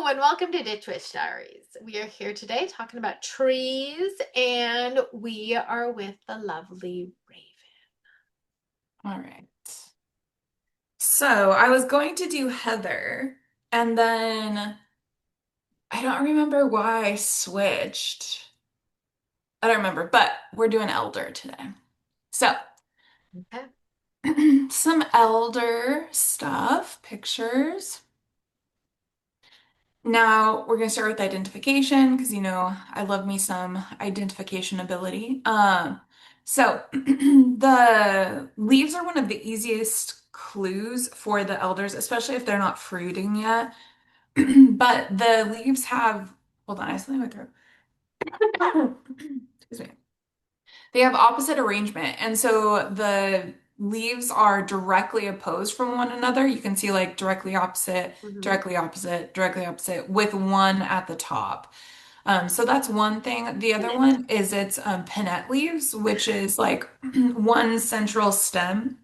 and welcome to Ditch Witch Diaries. We are here today talking about trees, and we are with the lovely Raven. All right. So I was going to do Heather, and then I don't remember why I switched. I don't remember, but we're doing Elder today. So, Okay. some Elder stuff, pictures. Now we're going to start with identification because I love me some identification ability. So the leaves are one of the easiest clues for the elders, especially if they're not fruiting yet. But the leaves have, hold on, I have something in my throat. Excuse me. They have opposite arrangement. And so the leaves are directly opposed from one another. You can see like directly opposite, Hmm. directly opposite, directly opposite, with one at the top. So that's one thing. The other one is it's pinnate leaves, which is like one central stem.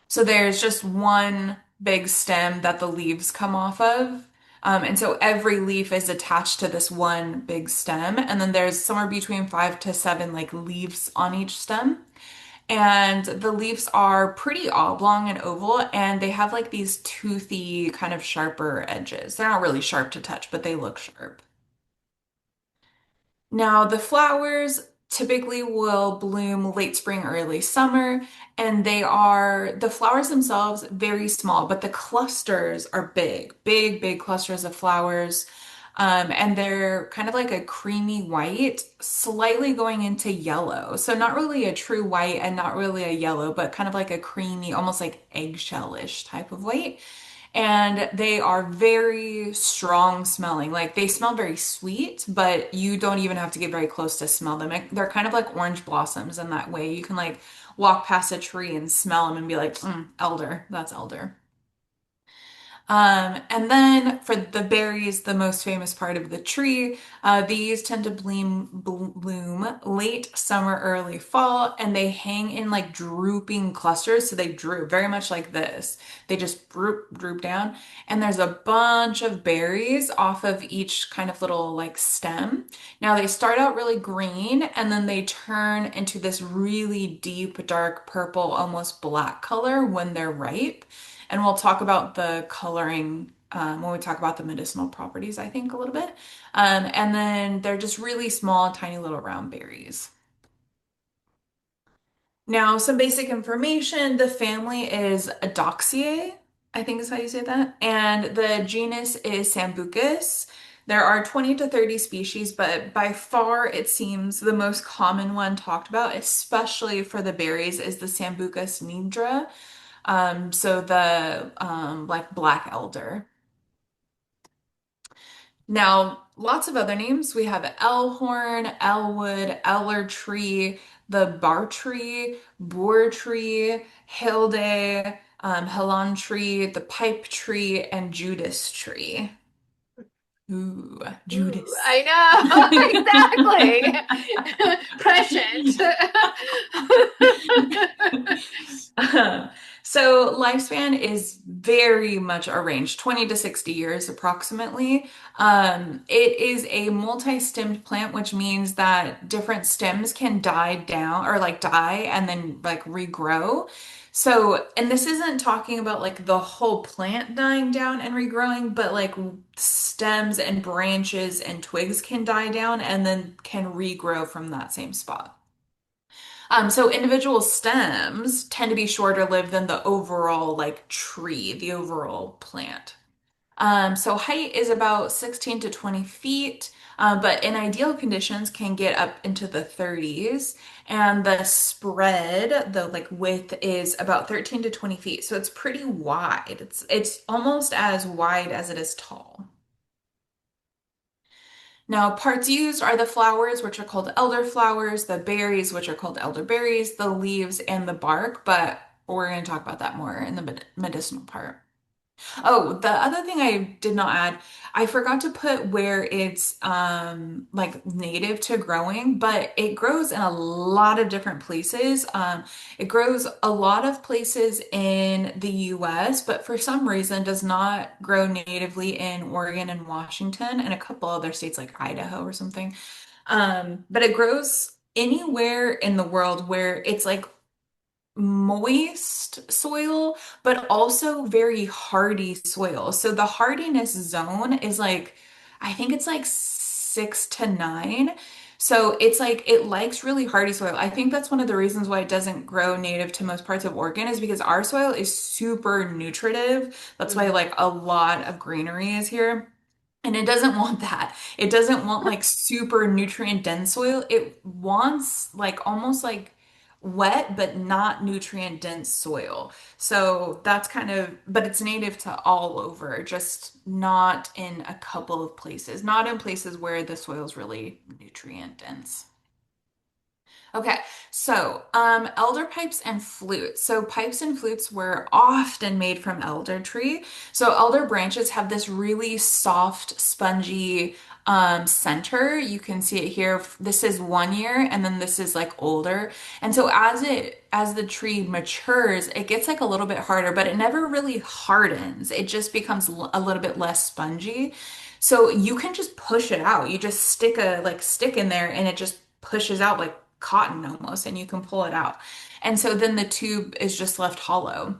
So there's just one big stem that the leaves come off of. And so every leaf is attached to this one big stem. And then there's somewhere between 5 to 7 like leaves on each stem. And the leaves are pretty oblong and oval, and they have like these toothy, kind of sharper edges. They're not really sharp to touch, but they look sharp. Now, the flowers typically will bloom late spring, early summer, and the flowers themselves very small, but the clusters are big, big, big clusters of flowers. And they're kind of like a creamy white, slightly going into yellow. So not really a true white and not really a yellow, but kind of like a creamy, almost like eggshell-ish type of white. And they are very strong smelling. Like they smell very sweet, but you don't even have to get very close to smell them. They're kind of like orange blossoms in that way. You can like walk past a tree and smell them and be like, elder, that's elder. And then for the berries, the most famous part of the tree, these tend to bloom late summer, early fall, and they hang in like drooping clusters. So they droop very much like this. They just droop down, and there's a bunch of berries off of each kind of little like stem. Now they start out really green, and then they turn into this really deep, dark purple, almost black color when they're ripe. And we'll talk about the coloring when we talk about the medicinal properties, I think, a little bit. And then they're just really small, tiny little round berries. Now, some basic information. The family is Adoxiae, I think is how you say that. And the genus is Sambucus. There are 20 to 30 species, but by far it seems the most common one talked about, especially for the berries, is the Sambucus nigra. So the like black elder. Now, lots of other names. We have elhorn, elwood, eller tree, the bar tree, boar tree, hilde, Helan tree, the pipe tree, and Judas tree. Ooh, Ooh, Judas. I know. Exactly. Prescient. Um, so lifespan is very much a range, 20 to 60 years approximately. It is a multi-stemmed plant, which means that different stems can die down or like die and then like regrow. So, and this isn't talking about like the whole plant dying down and regrowing, but like stems and branches and twigs can die down and then can regrow from that same spot. So individual stems tend to be shorter lived than the overall like tree, the overall plant. So height is about 16 to 20 feet, but in ideal conditions can get up into the 30s. And the spread, the like width is about 13 to 20 feet. So it's pretty wide. It's almost as wide as it is tall. Now, parts used are the flowers, which are called elder flowers, the berries, which are called elderberries, the leaves, and the bark, but we're going to talk about that more in the medicinal part. Oh, the other thing I did not add, I forgot to put where it's like native to growing, but it grows in a lot of different places. It grows a lot of places in the US, but for some reason does not grow natively in Oregon and Washington and a couple other states like Idaho or something. But it grows anywhere in the world where it's like moist soil, but also very hardy soil. So the hardiness zone is like, I think it's like 6 to 9. So it's like it likes really hardy soil. I think that's one of the reasons why it doesn't grow native to most parts of Oregon is because our soil is super nutritive. That's why Mm. like a lot of greenery is here. And it doesn't want that. It doesn't want like super nutrient dense soil. It wants like almost like wet but not nutrient dense soil. So that's kind of, but it's native to all over, just not in a couple of places, not in places where the soil is really nutrient dense. Okay, so elder pipes and flutes. So pipes and flutes were often made from elder tree. So elder branches have this really soft, spongy center. You can see it here. This is 1 year, and then this is like older. And so as the tree matures, it gets like a little bit harder, but it never really hardens. It just becomes a little bit less spongy. So you can just push it out. You just stick a like stick in there, and it just pushes out like cotton almost, and you can pull it out. And so then the tube is just left hollow.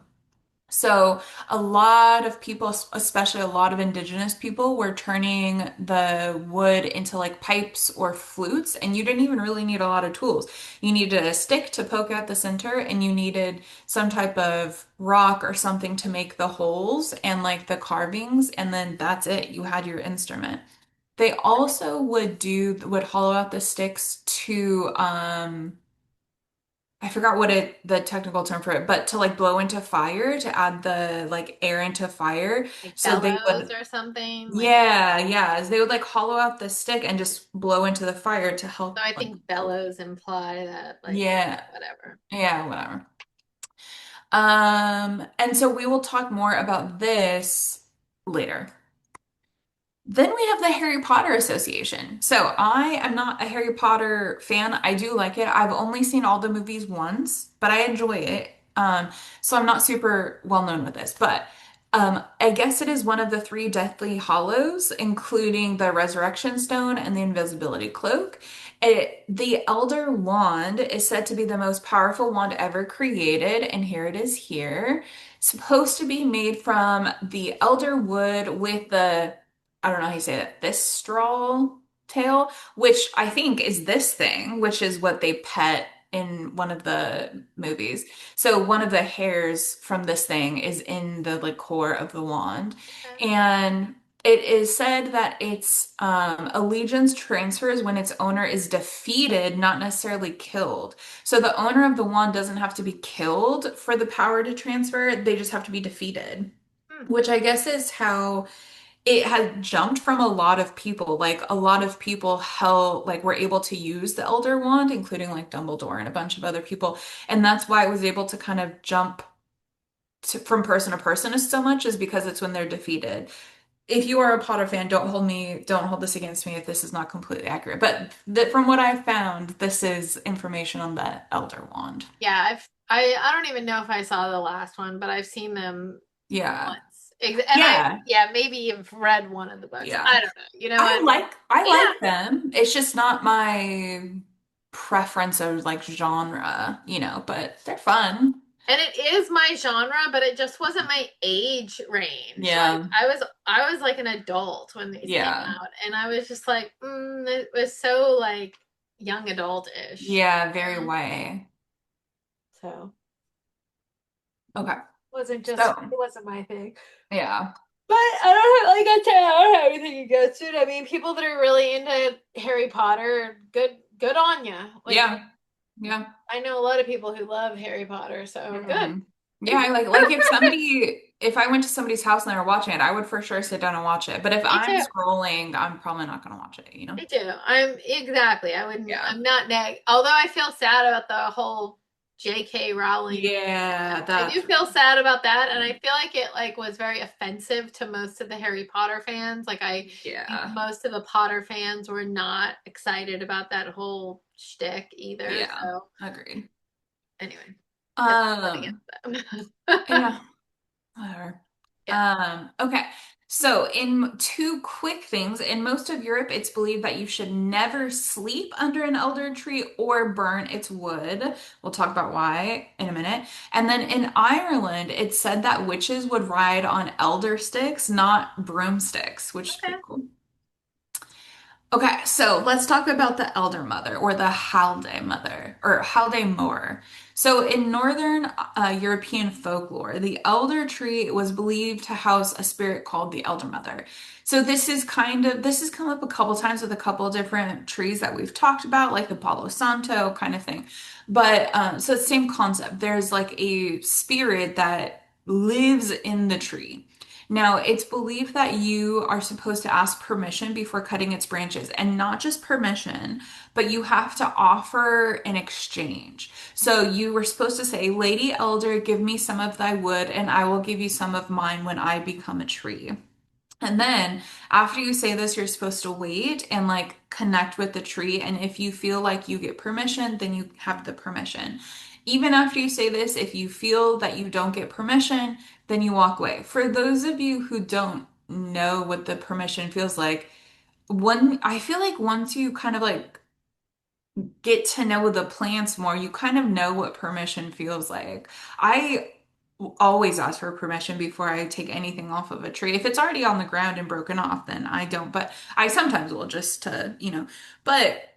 So a lot of people, especially a lot of indigenous people, were turning the wood into like pipes or flutes, and you didn't even really need a lot of tools. You needed a stick to poke out the center, and you needed some type of rock or something to make the holes and like the carvings, and then that's it. You had your instrument. They also would hollow out the sticks to I forgot what the technical term for it, but to like blow into fire to add the like air into fire. Like So they bellows would or something. Like, yeah, as they would like hollow out the stick and just blow into the fire to so help I like think bellows imply that, like, yeah, whatever. yeah, whatever. And so we will talk more about this later. Then we have the Harry Potter Association. So I am not a Harry Potter fan. I do like it. I've only seen all the movies once, but I enjoy it. So I'm not super well known with this, but I guess it is one of the three Deathly Hallows, including the Resurrection Stone and the Invisibility Cloak. The Elder Wand is said to be the most powerful wand ever created, and here it is here. Supposed to be made from the elder wood with the I don't know how you say it, this straw tail, which I think is this thing, which is what they pet in one of the movies. So one of the hairs from this thing is in the like core of the wand. Okay. And it is said that its allegiance transfers when its owner is defeated, not necessarily killed. So the owner of the wand doesn't have to be killed for the power to transfer, they just have to be defeated, Hmm. which I guess is how it had jumped from a lot of people. Like a lot of people held like were able to use the Elder Wand, including like Dumbledore and a bunch of other people. And that's why it was able to kind of jump from person to person as so much is because it's when they're defeated. If you are a Potter fan, don't hold this against me if this is not completely accurate. But from what I've found, this is information on the Elder Wand. Yeah, I don't even know if I saw the last one, but I've seen them Yeah. once. And I, Yeah. yeah, maybe you've read one of the books. Yeah. I don't know. You know what? I Yeah. like them. It's just not my preference of like genre, but they're fun. And it is my genre, but it just wasn't my age range. Like Yeah. I was like an adult when these came Yeah. out, and I was just like, it was so like young adult-ish. Yeah, very You know? YA. So Okay. it So, wasn't my thing. yeah. But I don't like I said, I don't have anything against it. I mean, people that are really into Harry Potter, good on you. Like Yeah. Yeah. I know a lot of people who love Harry Potter, so good. hmm Yeah, I like if I went to somebody's house and they were watching it, I would for sure sit down and watch it. But if Me I'm too. scrolling, I'm probably not gonna watch it? Me too. I'm exactly. I wouldn't. Yeah. I'm not neg. Although I feel sad about the whole J.K. Rowling. Yeah, I do that's feel really sad about that, and I feel like it like was very offensive to most of the Harry Potter fans. Like I think yeah. most of the Potter fans were not excited about that whole shtick either. Yeah. So Agreed. anyway, that's Um, nothing against them. yeah. Whatever. Yeah. Okay. So, in two quick things, in most of Europe, it's believed that you should never sleep under an elder tree or burn its wood. We'll talk about why in a minute. And then in Ireland, it's said that witches would ride on elder sticks, not broomsticks, which is Okay. pretty cool. Okay, so let's talk about the elder mother or the Hylde mother or Hylde Moer. So in northern European folklore, the elder tree was believed to house a spirit called the elder mother. So this has come up a couple times with a couple different trees that we've talked about, like the Palo Santo kind of thing. But so it's the same concept. There's like a spirit that lives in the tree. Now, it's believed that you are supposed to ask permission before cutting its branches, and not just permission, but you have to offer an exchange. So you were supposed to say, Lady Elder, give me some of thy wood, and I will give you some of mine when I become a tree. And then after you say this, you're supposed to wait and like connect with the tree. And if you feel like you get permission, then you have the permission. Even after you say this, if you feel that you don't get permission, then you walk away. For those of you who don't know what the permission feels like, I feel like once you kind of like get to know the plants more, you kind of know what permission feels like. I always ask for permission before I take anything off of a tree. If it's already on the ground and broken off, then I don't, but I sometimes will just to. But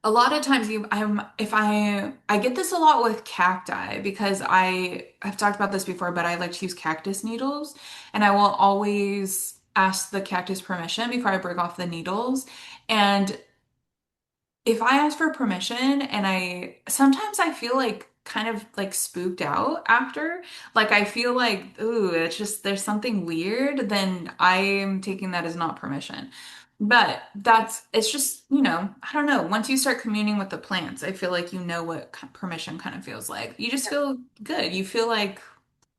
a lot of times I get this a lot with cacti because I've talked about this before, but I like to use cactus needles and I will always ask the cactus permission before I break off the needles. And if I ask for permission and I sometimes I feel like kind of like spooked out after, like I feel like, ooh, it's just there's something weird, then I am taking that as not permission. But it's just, I don't know. Once you start communing with the plants, I feel like you know what permission kind of feels like. You just feel good. You feel like,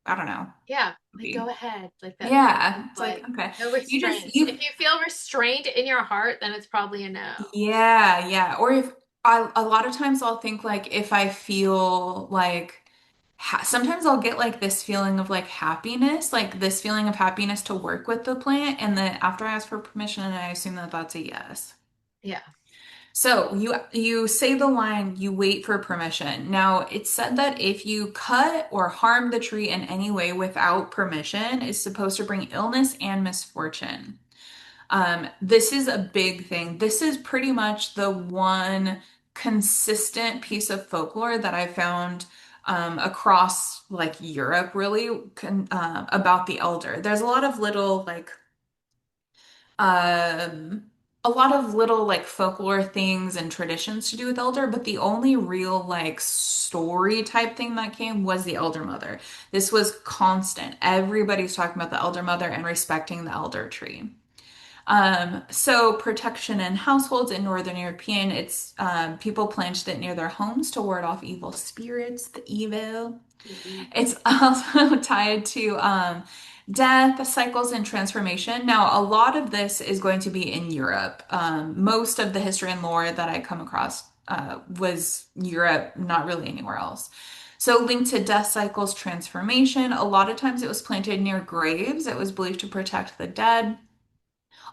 I don't know. Yeah, like go Happy. ahead, like that feeling of Yeah. It's like, like okay. no You just, restraint. If you you feel restraint in your heart, then it's probably a no. Yeah, yeah. Or if a lot of times I'll think like if I feel like sometimes I'll get like this feeling of like happiness, like this feeling of happiness to work with the plant, and then after I ask for permission, I assume that that's a yes. Yeah. So you say the line, you wait for permission. Now, it's said that if you cut or harm the tree in any way without permission, it's supposed to bring illness and misfortune. This is a big thing. This is pretty much the one consistent piece of folklore that I found across like Europe, really, about the elder. There's um, a lot of little like folklore things and traditions to do with elder, but the only real like story type thing that came was the elder mother. This was constant. Everybody's talking about the elder mother and respecting the elder tree. So protection in households in Northern European, it's people planted it near their homes to ward off evil spirits, the evil. The evil. It's also tied to death, cycles, and transformation. Now, a lot of this is going to be in Europe. Most of the history and lore that I come across was Europe, not really anywhere else. So, linked to death cycles, transformation, a lot of times it was planted near graves. It was believed to protect the dead.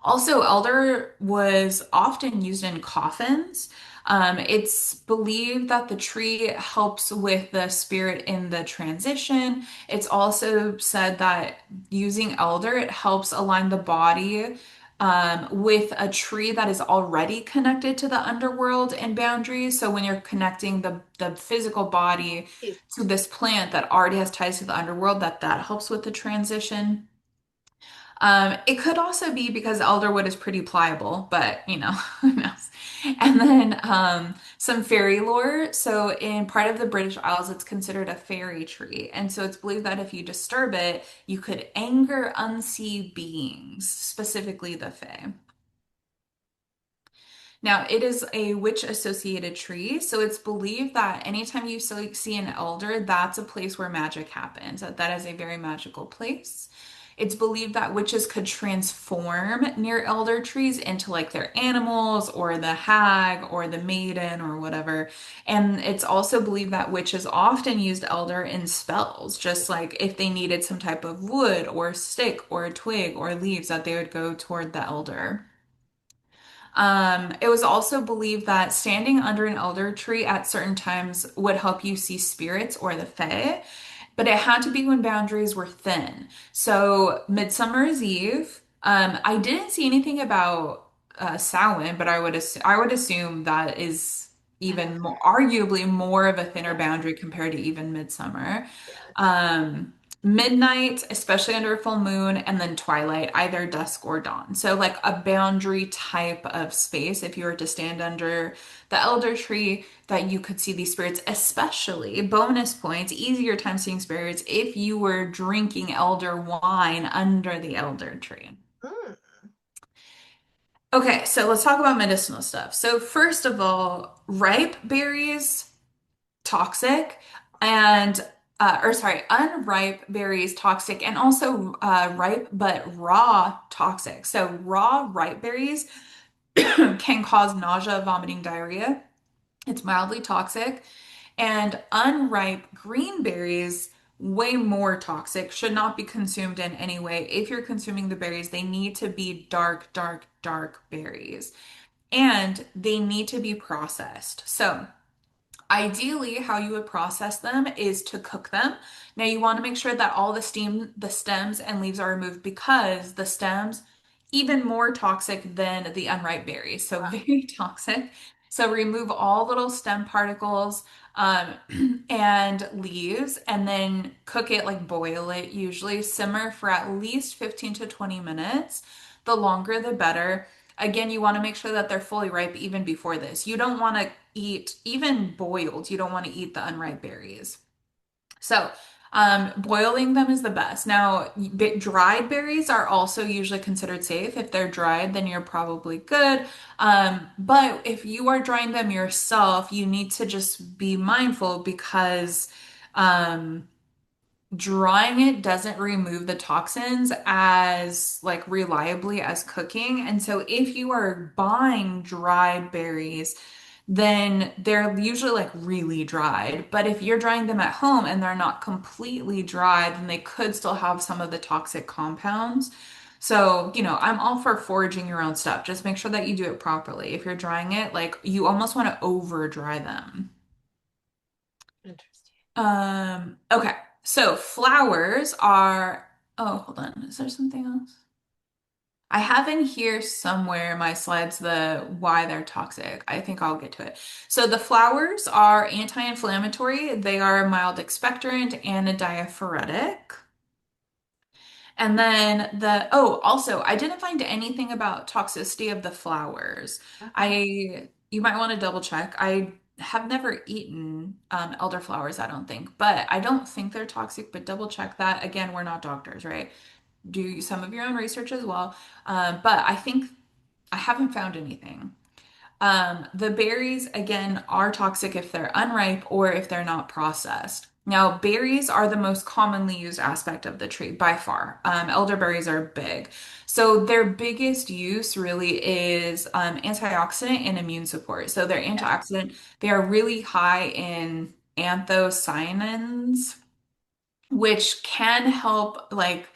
Also, elder was often used in coffins. It's believed that the tree helps with the spirit in the transition. It's also said that using elder, it helps align the body with a tree that is already connected to the underworld and boundaries. So when you're connecting the physical body to this plant that already has ties to the underworld, that helps with the transition. It could also be because elderwood is pretty pliable, but who knows? And then some fairy lore. So in part of the British Isles, it's considered a fairy tree. And so it's believed that if you disturb it, you could anger unseen beings, specifically the fae. Now, it is a witch-associated tree, so it's believed that anytime you see an elder, that's a place where magic happens. That is a very magical place. It's believed that witches could transform near elder trees into like their animals or the hag or the maiden or whatever. And it's also believed that witches often used elder in spells, just like if they needed some type of wood or stick or a twig or leaves, that they would go toward the elder. It was also believed that standing under an elder tree at certain times would help you see spirits or the fae, but it had to be when boundaries were thin. So, Midsummer's Eve, I didn't see anything about Samhain, but I would assume that is even more, After. arguably more of a thinner Yeah. boundary compared to even Midsummer. Yes. Um, Midnight, especially under a full moon, and then twilight, either dusk or dawn. So, like a boundary type of space, if you were to stand under the elder tree, that you could see these spirits, especially bonus points, easier time seeing spirits if you were drinking elder wine under the elder tree. Mm. Okay, so let's talk about medicinal stuff. So, first of all, ripe berries toxic and or sorry, unripe berries toxic and also ripe but raw toxic. So raw ripe berries can cause nausea, vomiting, diarrhea. It's mildly toxic. And unripe green berries, way more toxic, should not be consumed in any way. If you're consuming the berries, they need to be dark, dark, dark berries. And they need to be processed. So ideally, how you would process them is to cook them. Now, you want to make sure that all the stems and leaves are removed because the stems, even more toxic than the unripe berries. So, Wow. very toxic. So, remove all little stem particles and leaves, and then cook it, like boil it, usually simmer for at least 15 to 20 minutes. The longer, the better. Again, you want to make sure that they're fully ripe even before this. You don't want to eat, even boiled, you don't want to eat the unripe berries. So, boiling them is the best. Now, dried berries are also usually considered safe. If they're dried, then you're probably good. But if you are drying them yourself, you need to just be mindful because um, drying it doesn't remove the toxins as like reliably as cooking. And so if you are buying dried berries, then they're usually like really dried. But if you're drying them at home and they're not completely dried, then they could still have some of the toxic compounds. So, I'm all for foraging your own stuff. Just make sure that you do it properly. If you're drying it, like you almost want to over dry them. Interesting. Okay. So flowers are, oh, hold on. Is there something else? I have in here somewhere in my slides the why they're toxic. I think I'll get to it. So the flowers are anti-inflammatory. They are a mild expectorant and a diaphoretic. And then also, I didn't find anything about toxicity of the flowers. Okay. You might want to double check. I have never eaten elderflowers, I don't think, but I don't think they're toxic, but double check that. Again, we're not doctors, right? Do some of your own research as well. But I think I haven't found anything. The berries, again, are toxic if they're unripe or if they're not processed. Now, berries are the most commonly used aspect of the tree by far. Elderberries are big. So, their biggest use really is antioxidant and immune support. So, they're Yeah. antioxidant, they are really high in anthocyanins, which can help like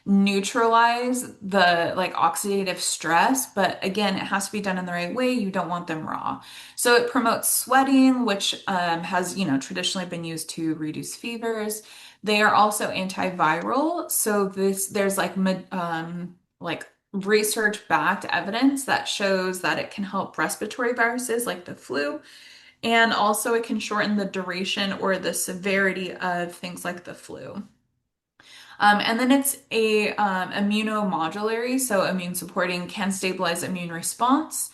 neutralize the like oxidative stress, but again it has to be done in the right way. You don't want them raw. So it promotes sweating, which has traditionally been used to reduce fevers. They are also antiviral, so there's like research backed evidence that shows that it can help respiratory viruses like the flu, and also it can shorten the duration or the severity of things like the flu. And then it's a immunomodulatory, so immune supporting, can stabilize immune response.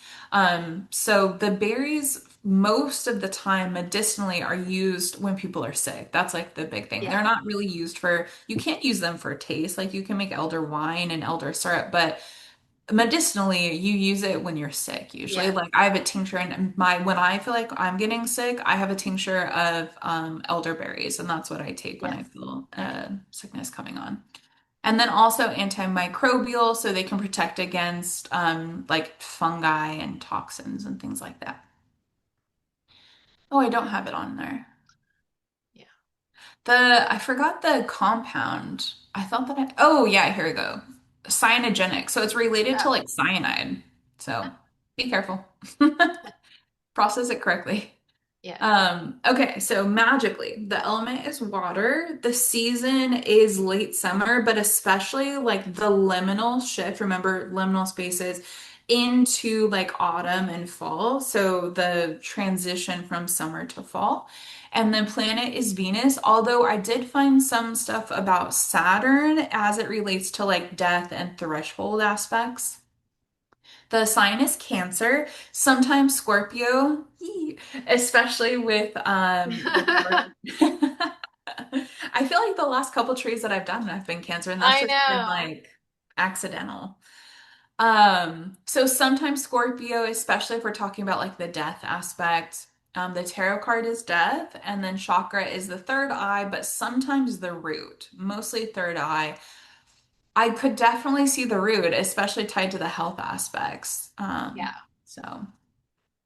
So the berries, most of the time, medicinally, are used when people are sick. That's like the big thing. They're Yeah. not really used for, you can't use them for taste. Like you can make elder wine and elder syrup, but medicinally, you use it when you're sick usually. Yeah. Like I have a tincture in my when I feel like I'm getting sick, I have a tincture of elderberries, and that's what I take when I Yes. feel sickness coming on. And then also antimicrobial, so they can protect against like fungi and toxins and things like that. Oh, I don't have it on there. Yeah. I forgot the compound. I thought that oh yeah, here we go. Cyanogenic. So it's related to Oh, like cyanide. So be careful. Process it correctly. yes. Okay, so magically, the element is water. The season is late summer, but especially like the liminal shift, remember liminal spaces into like autumn and fall. So the transition from summer to fall. And the planet is Venus, although I did find some stuff about Saturn as it relates to like death and threshold aspects. The sign is Cancer, sometimes Scorpio, especially with the I feel like the last couple trees that I've done have been Cancer, and that's I just been know. like accidental. So sometimes Scorpio, especially if we're talking about like the death aspect, the tarot card is death, and then chakra is the third eye, but sometimes the root, mostly third eye. I could definitely see the root, especially tied to the health aspects. Yeah. So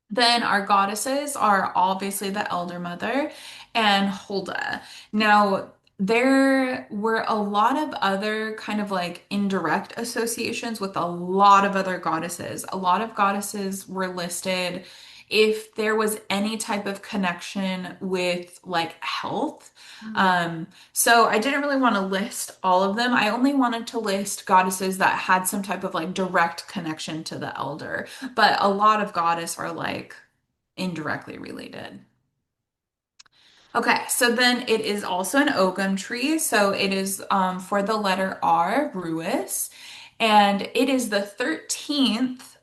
then our goddesses are obviously the Elder Mother and Hulda. Now, there were a lot of other kind of like indirect associations with a lot of other goddesses. A lot of goddesses were listed if there was any type of connection with like health. Mm. So I didn't really want to list all of them. I only wanted to list goddesses that had some type of like direct connection to the elder, but a lot of goddess are like indirectly related. Okay, so then it is also an ogham tree. So it is for the letter R, Ruis, and it is the 13th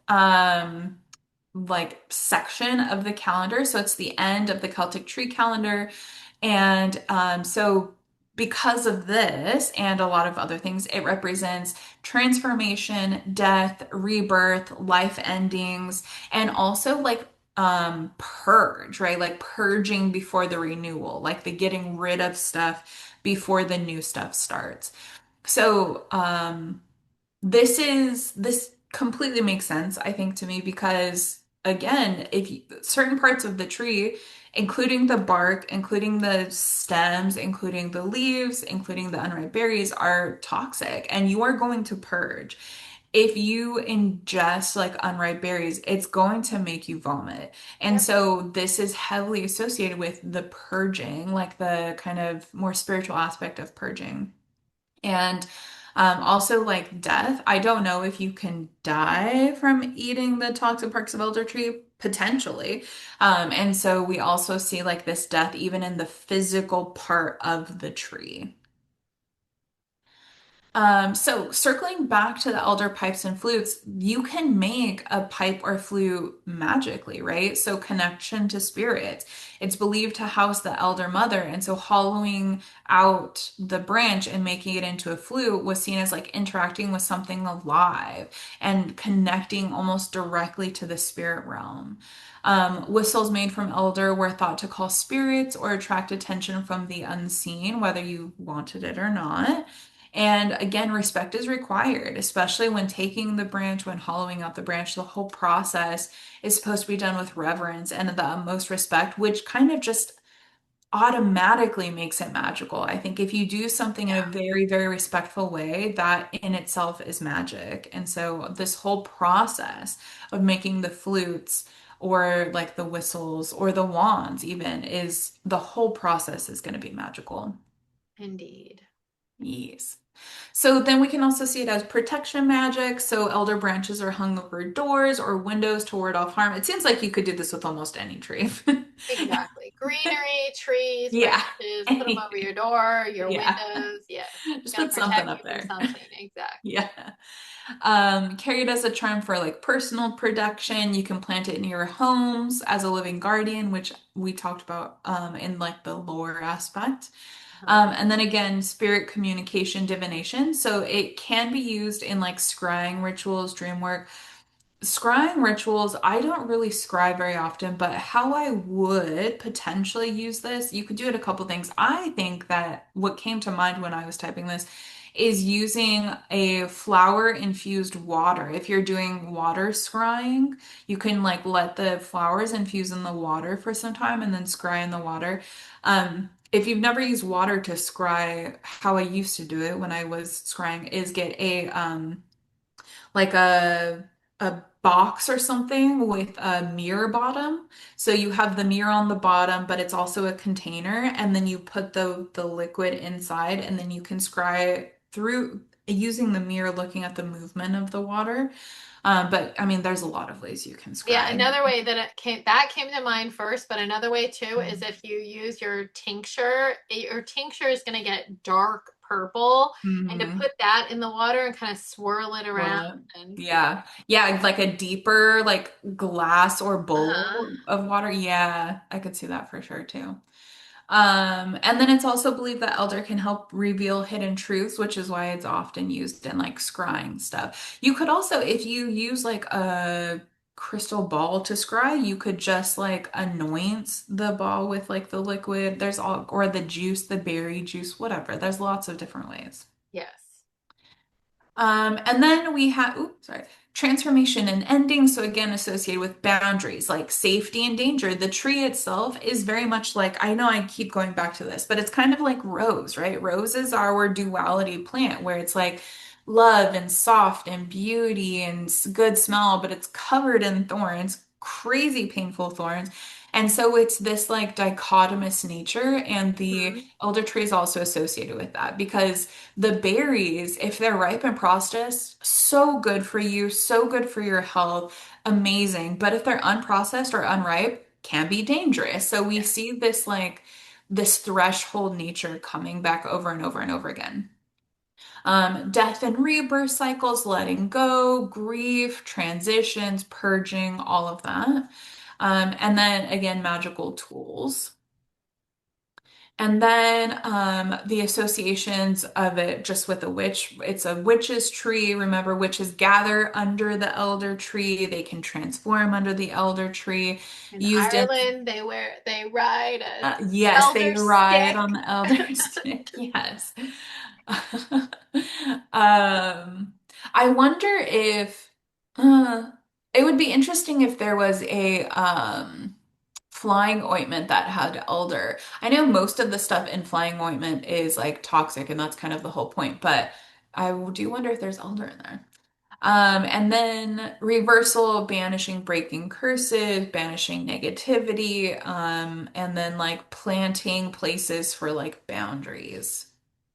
like section of the calendar. So it's the end of the Celtic tree calendar. And so because of this and a lot of other things, it represents transformation, death, rebirth, life endings, and also like purge, right? Like purging before the renewal, like the getting rid of stuff before the new stuff starts. So, this completely makes sense, I think, to me because again, if you, certain parts of the tree, including the bark, including the stems, including the leaves, including the unripe berries, are toxic, and you are going to purge. If you ingest like unripe berries, it's going to make you vomit. And Yep. so this is heavily associated with the purging, like the kind of more spiritual aspect of purging. And also, like death, I don't know if you can die from eating the toxic parts of elder tree, potentially. And so we also see like this death even in the physical part of the tree. So circling back to the elder pipes and flutes, you can make a pipe or flute magically, right? So connection to spirits. It's believed to house the elder mother, and so hollowing out the branch and making it into a flute was seen as like interacting with something alive and connecting almost directly to the spirit realm. Whistles made from elder were thought to call spirits or attract attention from the unseen, whether you wanted it or not. And again, respect is required, especially when taking the branch, when hollowing out the branch. The whole process is supposed to be done with reverence and the utmost respect, which kind of just automatically makes it magical. I think if you do something in a Yeah. very, very respectful way, that in itself is magic. And so this whole process of making the flutes or like the whistles or the wands even is the whole process is going to be magical. Indeed. Yes. So then we can also see it as protection magic. So elder branches are hung over doors or windows to ward off harm. It seems like you could do this with almost any tree. Exactly. greenery, trees, Yeah. branches, put them over your door, your Yeah. windows. Yes, it's Just gonna put something protect up you from there. something. Exactly. Yeah. Carried as a charm for like personal protection. You can plant it in your homes as a living guardian, which we talked about in like the lore aspect. Uh-huh. And then again, spirit communication, divination. So it can be used in like scrying rituals, dream work. Scrying rituals, I don't really scry very often, but how I would potentially use this, you could do it a couple things. I think that what came to mind when I was typing this is using a flower infused water. If you're doing water scrying, you can like let the flowers infuse in the water for some time and then scry in the water. If you've never used water to scry, how I used to do it when I was scrying is get a like a box or something with a mirror bottom. So you have the mirror on the bottom, but it's also a container, and then you put the liquid inside, and then you can scry through using the mirror, looking at the movement of the water. But I mean, there's a lot of ways you can Yeah, scry. another way that that came to mind first, but another way too is if you use your tincture is going to get dark purple, and to Mm-hmm. put that in the water and kind of swirl it around Well, and yeah. Yeah, like a deeper like glass or uh-huh. bowl of water. Yeah, I could see that for sure too. And then it's also believed that elder can help reveal hidden truths, which is why it's often used in like scrying stuff. You could also, if you use like a crystal ball to scry, you could just like anoint the ball with like the liquid. There's all, or the juice, the berry juice, whatever. There's lots of different ways. Yes. And then we have, oops, sorry, transformation and ending. So again, associated with boundaries like safety and danger. The tree itself is very much like, I know I keep going back to this, but it's kind of like rose, right? Rose is our duality plant where it's like love and soft and beauty and good smell, but it's covered in thorns, crazy painful thorns. And so it's this like dichotomous nature, and the Mhm. elder tree is also associated with that because the berries, if they're ripe and processed, so good for you, so good for your health, amazing. But if they're unprocessed or unripe, can be dangerous. So we Yeah. see this like this threshold nature coming back over and over and over again. Death and rebirth cycles, letting go, grief, transitions, purging, all of that. And then again, magical tools. And then the associations of it just with a witch. It's a witch's tree. Remember, witches gather under the elder tree. They can transform under the elder tree. In Used in, Ireland, they ride a yes, they elder ride stick. on the elder stick. Yes. Um, I wonder if it would be interesting if there was a flying ointment that had elder. I know most of the stuff in flying ointment is like toxic, and that's kind of the whole point, but I do wonder if there's elder in there. And then reversal, banishing, breaking curses, banishing negativity, and then like planting places for like boundaries.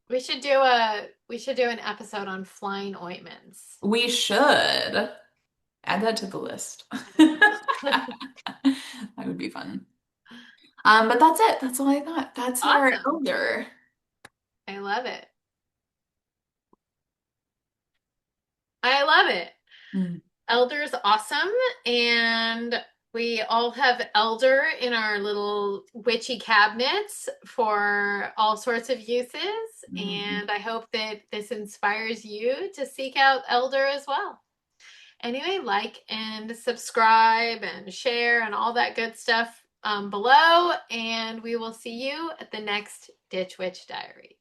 We should do an episode on flying ointments. We should add that to the list. That would be fun. But that's it. That's all I got. That's our Awesome. elder. I love it. I love it. Mm. Elder's awesome, and we all have elder in our little witchy cabinets for all sorts of uses. Mhm. And I hope that this inspires you to seek out elder as well. Anyway, like and subscribe and share and all that good stuff below. And we will see you at the next Ditch Witch Diary.